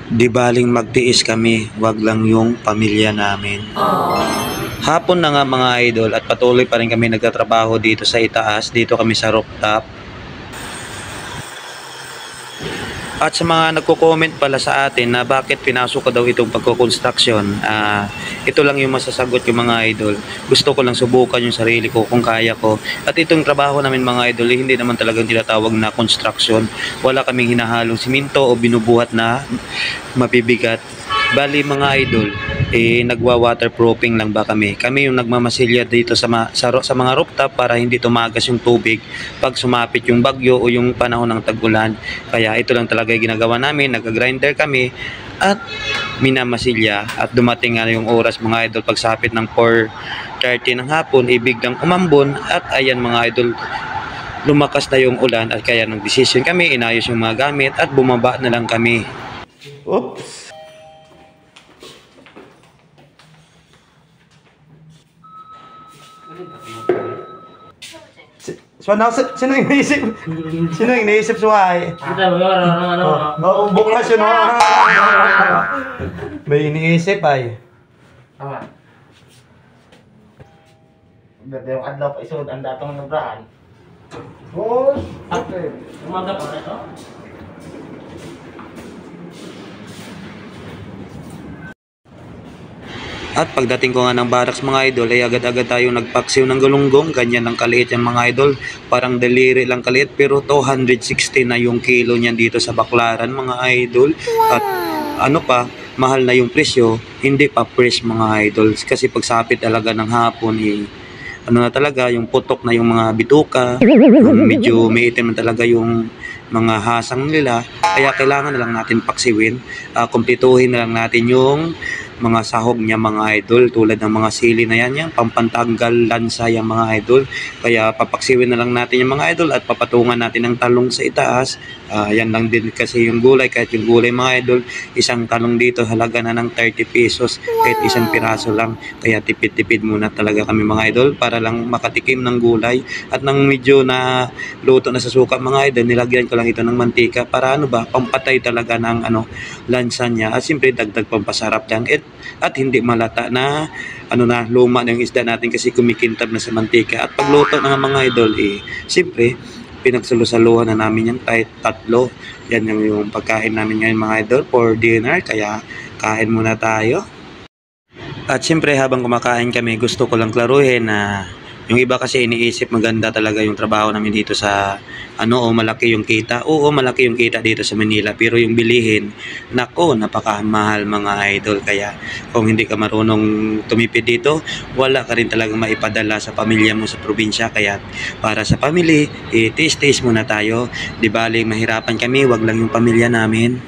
Di baling magtiis kami, wag lang yung pamilya namin. Hapon na nga mga idol at patuloy pa rin kami nagtatrabaho dito sa itaas, dito kami sa rooftop. At sa mga nagko-comment pala sa atin na bakit pinasok ko daw itong pagko-construction, ito lang yung masasagot yung mga idol. Gusto ko lang subukan yung sarili ko kung kaya ko. At itong trabaho namin mga idol, hindi naman talagang tinatawag na construction. Wala kaming hinahalong siminto o binubuhat na mabibigat. Bali mga idol, nagwa-waterproofing lang ba kami. Kami yung nagmamasilya dito sa mga rooftop para hindi tumagas yung tubig pag sumapit yung bagyo o yung panahon ng tag-ulan. Kaya ito lang talaga yung ginagawa namin, nag-grinder kami at minamasilya. At dumating nga yung oras mga idol, pagsapit ng 4:30 ng hapon, biglang umambon at ayan mga idol, lumakas na yung ulan at kaya nag-decision kami, inayos yung mga gamit at bumaba na lang kami. Oops! Sino yung iniisip? Sino yung iniisip suhay? Oo, bukas yun. May iniisip ay. Tama. Berde yung adlaw pa isod ang datong nabrahan. Oh, okay. Umaga pa ito. At pagdating ko nga ng barracks mga idol, ay agad-agad tayo nagpaksiw ng galunggong. Ganyan ang kaliit yan mga idol. Parang daliri lang kaliit pero 260 na yung kilo niyan dito sa Baclaran mga idol. At ano pa, mahal na yung presyo, hindi pa fresh mga idol. Kasi pagsapit talaga ng hapon, ano na talaga, yung putok na yung mga bituka, medyo may itim na talaga yung mga hasang nila. Kaya kailangan na lang natin paksiwin, kumpletuhin na lang natin yung mga sahog niya mga idol, tulad ng mga sili na yan, pampantanggal lansa yung mga idol. Kaya papaksiwin na lang natin yung mga idol at papatungan natin ng talong sa itaas. Yan lang din kasi yung gulay, kahit yung gulay mga idol, isang talong dito halaga na ng 30 pesos, kahit isang piraso lang. Kaya tipid-tipid muna talaga kami mga idol para lang makatikim ng gulay. At nang medyo na luto na sa suka mga idol, nilagyan ko lang ito ng mantika para ano ba, pampatay talaga ng lansa niya. At siyempre dagdag pampasarap yan. At hindi malata na luma ng isda natin kasi kumikintab na sa mantika. At pagluto ng mga idol, siyempre pinagsalo-saluhan na namin yan kahit tatlo. Yan yung pagkain namin ngayon mga idol for dinner, kaya kain muna tayo. At siyempre habang kumakain kami, gusto ko lang klaruhin na yung iba kasi iniisip maganda talaga yung trabaho namin dito sa malaki yung kita. Oo, malaki yung kita dito sa Manila, pero yung bilihin, nako, napakamahal mga idol. Kaya kung hindi ka marunong tumipid dito, wala ka rin talagang maipadala sa pamilya mo sa probinsya. Kaya para sa family, tiis-tiis muna tayo. Di bali mahirapan kami, wag lang yung pamilya namin.